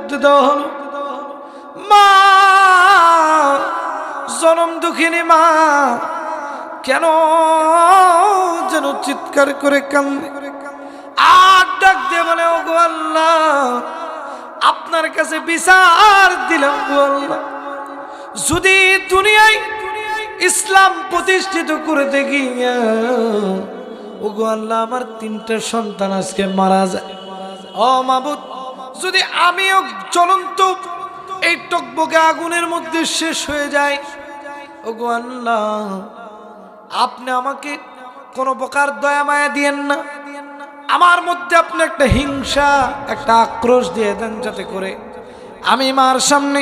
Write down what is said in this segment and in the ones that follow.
মধ্যে দেওয়া হলো। মা, জনম দুঃখিনী মা কেন যেন চিৎকার করে কান্দে, আর ডাক দিয়ে বলে, ওগো আল্লাহ, আপনার কাছে বিচার দিলাম গো আল্লাহ, যদি দুনিয়ায় ইসলাম প্রতিষ্ঠিত করতে গিয়া ওগো আল্লাহ আমার 3টা সন্তান আজকে মারা যায়, ও মাবুদ, যদি আমিও জ্বলন্ত এই টকবকে আগুনের মধ্যে শেষ হয়ে যায়, ওগো আল্লাহ, আপনি আমাকে কোনো প্রকার দয়া মায়া দিয়েন না, আমার মধ্যে আপনি একটা হিংসা, একটা আক্রোশ দিয়ে দেন, যাতে করে আমি মার সামনে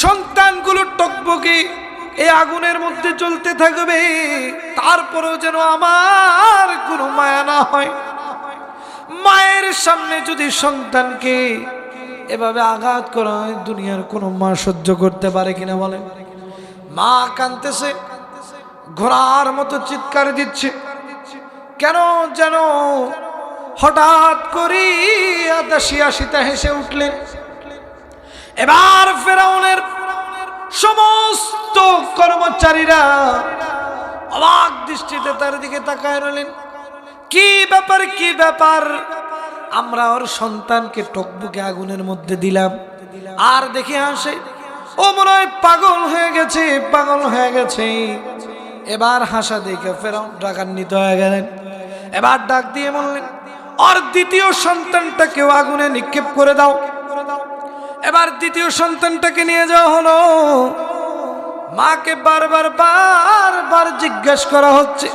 সন্তানগুলো টকবকে এই আগুনের মধ্যে জ্বলতে থাকবে, তারপরেও যেন আমার কোনো মায়া না হয়। মায়ের সামনে যদি সন্তানকে এভাবে আঘাত করা হয়, দুনিয়ার কোনো মা সহ্য করতে পারে কিনা বলেন? মা কাঁদতেছে, ঘোড়ার মতো চিৎকার দিচ্ছে, কেন যেন হঠাৎ করে দাসী হেসে উঠলেন। এবার ফেরাউনের সমস্ত কর্মচারীরা অবাক দৃষ্টিতে তার দিকে তাকায় রইলেন। কি ব্যাপার, কি ব্যাপার? আমরা ওর সন্তানকে টকবকে আগুনের মধ্যে দিলাম, আর দেখে আসে ও মনে হয় পাগল হয়ে গেছে, পাগল হয়ে গেছে। এবার হাসা দেখে ফেরাউন রাগান্বিত হয়ে গেলেন। এবার ডাক দিয়ে বললেন, ওর দ্বিতীয় সন্তানটাকেও আগুনে নিক্ষেপ করে দাও। এবার দ্বিতীয় সন্তানটাকে নিয়ে যাওয়া হলো। মাকে বারবার জিজ্ঞাসা করা হচ্ছে,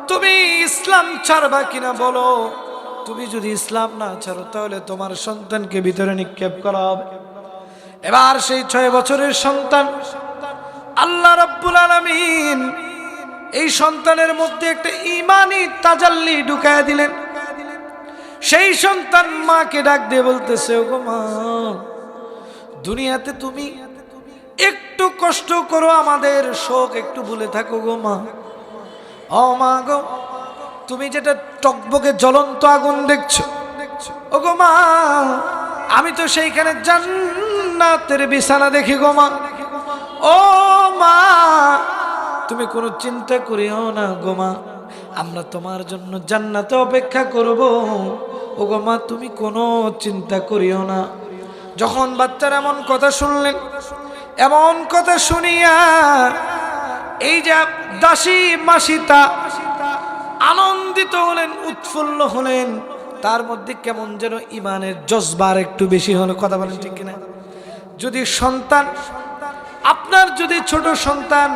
তুমি ইসলাম ছাড়বা কিনা বলো, তুমি যদি ইসলাম না ছাড়ো তাহলে তোমার সন্তানকে ভিতরে নিক্ষেপ করা হবে। এবার সেই 6 বছরের সন্তান, আল্লাহ রাব্বুল আলামিন এই সন্তানের মধ্যে একটা ঈমানি তাজাল্লি ঢুকায়া দিলেন। সেই সন্তান মাকে ডাক দিয়ে বলতেছে, ওগো মা, দুনিয়াতে তুমি একটু কষ্ট করো, আমাদের শোক একটু ভুলে থাকো গো মা। ও মা গো, তুমি যেটা টকবকে জ্বলন্ত আগুন দেখছো, ওগো মা, আমি তো সেইখানে জান্নাতের বিছানা দেখি গো মা। ও মা, তুমি কোনো চিন্তা করিও না গো মা, আমরা তোমার জন্য জান্নাতে অপেক্ষা করব। ওগো মা, তুমি কোনো চিন্তা করিও না। যখন বাচ্চারা এমন কথা শুনলেন, এমন কথা শুনিয়া এই যে দাসী মাসিতা আনন্দিত হলেন, উৎফুল্ল হলেন, তার মধ্যে কেমন যেন ইমানের জজবার একটু বেশি হলো। কথা বলেন ঠিক কিনা? যদি সন্তান, আপনার যদি ছোট সন্তান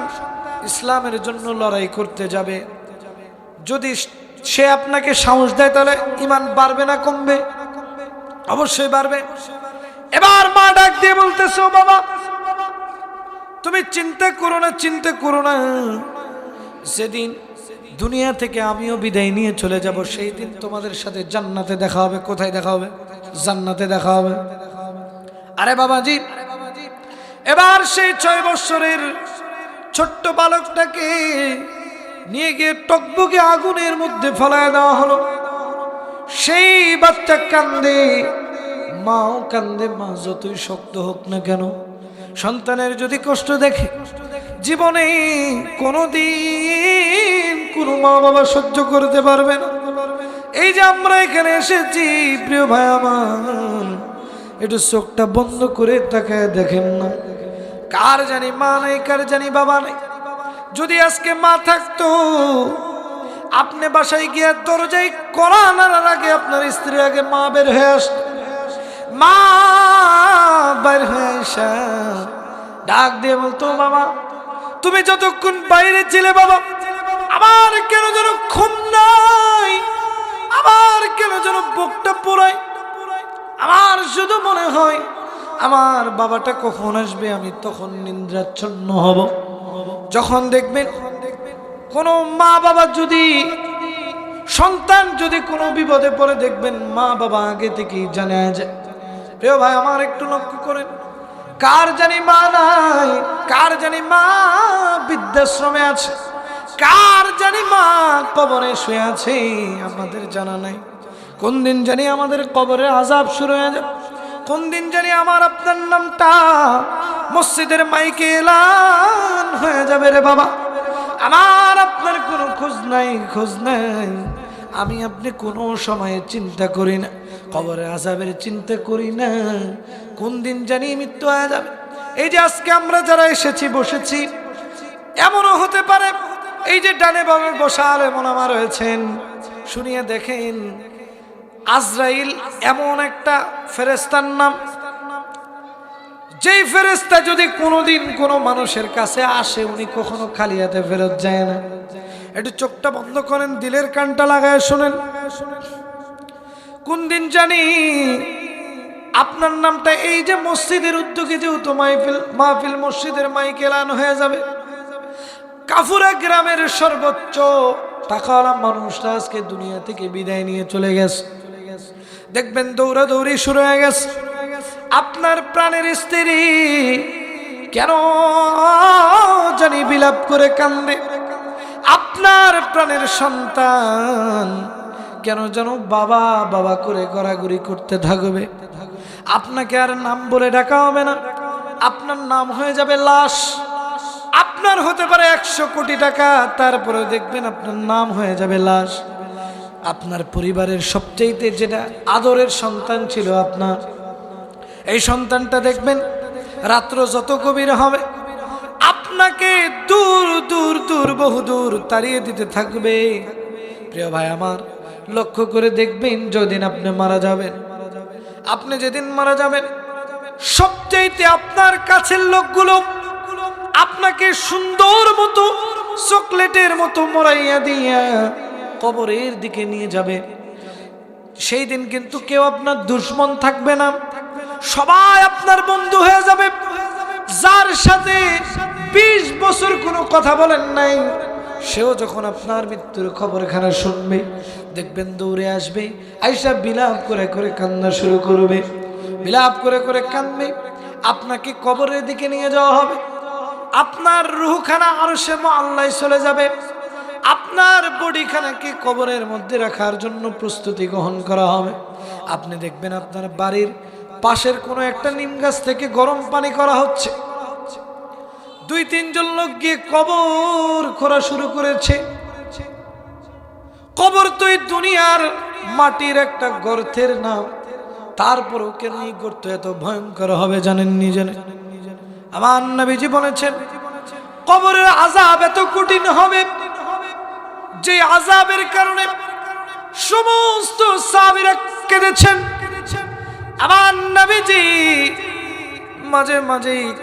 ইসলামের জন্য লড়াই করতে যাবে, যদি সে আপনাকে সাহস দেয়, তাহলে ইমান বাড়বে না কমবে? অবশ্যই বাড়বে। এবার মা ডাক দিয়ে বলতেছে, ও বাবা, তুমি চিন্তা করো না, চিন্তা করো না, যেদিন দুনিয়া থেকে আমিও বিদায় নিয়ে চলে যাব, সেই দিন তোমাদের সাথে জান্নাতে দেখা হবে। কোথায় দেখা হবে? জান্নাতে দেখা হবে। আরে বাবাজি, এবার সেই 6 বছরের ছোট্ট বালকটাকে নিয়ে গিয়ে টকবকে আগুনের মধ্যে ফেলায় দেওয়া হলো। সেই বাচ্চা কান্দে, মাও কান্দে। মা যতই শক্ত হোক না কেন, সন্তানের যদি কষ্ট দেখে, জীবনে কোনোদিন কোনো মা বাবা সহ্য করতে পারবে না। এই যে আমরা এখানে এসেছি, প্রিয় ভাই আমার, একটু চোখটা বন্ধ করে তাকায় দেখেন না, কার জানি মা নাই, কার জানি বাবা নাই। যদি আজকে মা থাকতো, আপনি বাসায় গিয়ে দরজায় কড়া নাড়ার আগে আপনার স্ত্রী আগে মা বের হয়ে আসতো। মা বের হয়ে আসা ডাক দিয়ে বলতো, বাবা, তুমি যতক্ষণ বাইরে ছিলে বাবা, আমার কেন যেন ঘুম নাই, আমার কেন যেন বুকটা পোড়ায়, আমার শুধু মনে হয় আমার বাবাটা কখন আসবে, আমি তখন নিদ্রাচ্ছন্ন হব। যখন দেখবেন কোন মা বাবা যদি, সন্তান যদি কোনো বিপদে পড়ে, দেখবেন মা বাবা আগে থেকেই জানা যায়। প্রিয় ভাই আমার, একটু লক্ষ্য করেন, কার জানি মা নাই, কার জানি মা বৃদ্ধাশ্রমে আছে, কার জানি মা কবরে শুয়ে আছে, আমাদের জানা নাই। কোন দিন জানি আমাদের কবরের আযাব শুরু হয়ে যাবে। কোন দিন জানি আমার আপনার নামটা মসজিদের মাইকে এলান হয়ে যাবে রে বাবা। আমার আপনার কোনো খোঁজ নাই, খোঁজ নাই। আমি আপনি কোনো সময়ে চিন্তা করি না, কবরের আযাবের চিন্তা করি না, কোন দিন জানি মৃত্যু হয়ে যাবে। এই যে আজকে আমরা যারা এসেছি বসেছি, এমনও হতে পারে এই যে ডানে বামে বসা এমন আমার রয়েছেন, শুনিয়ে দেখেন আজরাইল এমন একটা ফেরেশতার নাম, যেই ফেরেশতা যদি কোনোদিন কোনো মানুষের কাছে আসে উনি কখনো খালি হাতে ফেরত যায় না। একটু চোখটা বন্ধ করেন, দিলের কানটা লাগায় শুনেন। কোন দিন জানি আপনার নামটা এই যে মসজিদের উদ্যোগে যেহেতু মাহফিল মসজিদের মাইকে এলান হয়ে যাবে, কাফুরা গ্রামের সর্বোচ্চ টাকাওয়ালা মানুষরা আজকে দুনিয়া থেকে বিদায় নিয়ে চলে গেছে। দেখবেন দৌড়াদৌড়ি শুরু হয়ে গেছে। আপনার প্রাণের স্ত্রী কেন জানি বিলাপ করে কান্দে, আপনার প্রাণের সন্তান কেন যেন বাবা বাবা করে গড়াগড়ি করতে থাকবে। আপনাকে আর নাম বলে ডাকা হবে না, আপনার নাম হয়ে যাবে লাশ। আপনার হতে পারে 100 কোটি টাকা, তারপরে দেখবেন আপনার নাম হয়ে যাবে লাশ। আপনার পরিবারের সবচেয়ে যেটা আদরের সন্তান ছিল আপনার, এই সন্তানটা দেখবেন রাত্র যত গভীর হবে আপনাকে দূর দূর দূর বহু দূর তাড়িয়ে দিতে থাকবে। প্রিয় ভাই আমার, লক্ষ্য করে দেখবেন যেদিন আপনি মারা যাবেন, আপনি যেদিন মারা যাবেন সবচেয়ে আপনার কাছের লোকগুলো আপনাকে সুন্দর মতো চকলেটের মতো মোড়াইয়া দিয়া কবরের দিকে নিয়ে যাবে। সেই দিন কিন্তু কেউ আপনার দুশমন থাকবে না, সবাই আপনার বন্ধু হয়ে যাবে। যার সাথে 20 বছর কোনো কথা বলেন নাই, সেও যখন আপনার মৃত্যুর খবরখানা শুনবে দেখবেন দৌড়ে আসবে, আইসা বিলাপ করে করে কান্না শুরু করবে, বিলাপ করে করে কাঁদবে। আপনাকে কবরের দিকে নিয়ে যাওয়া হবে, আপনার রূহখানা আরশে মুআল্লায় চলে যাবে, আপনার বডিখানাকে কবরের মধ্যে রাখার জন্য প্রস্তুতি গ্রহণ করা হবে। আপনি দেখবেন আপনার বাড়ির পাশের কোনো একটা নিম গাছ থেকে গরম পানি করা হচ্ছে, 2-3 জন লোক গিয়ে কবর খোঁড়া শুরু করেছে। কবর তো এই দুনিয়ার মাটির একটা গর্তের নাম, তারপরেও কেন এই গর্ত এত ভয়ঙ্কর হবে জানেননি? জানেন? আমার নবীজি বলেছেন কবরের আযাব এত কঠিন হবে যে আযাবের কারণে সমস্ত সাহাবীরা কেঁদেছেন। আমার নবীজি মাঝে মাঝে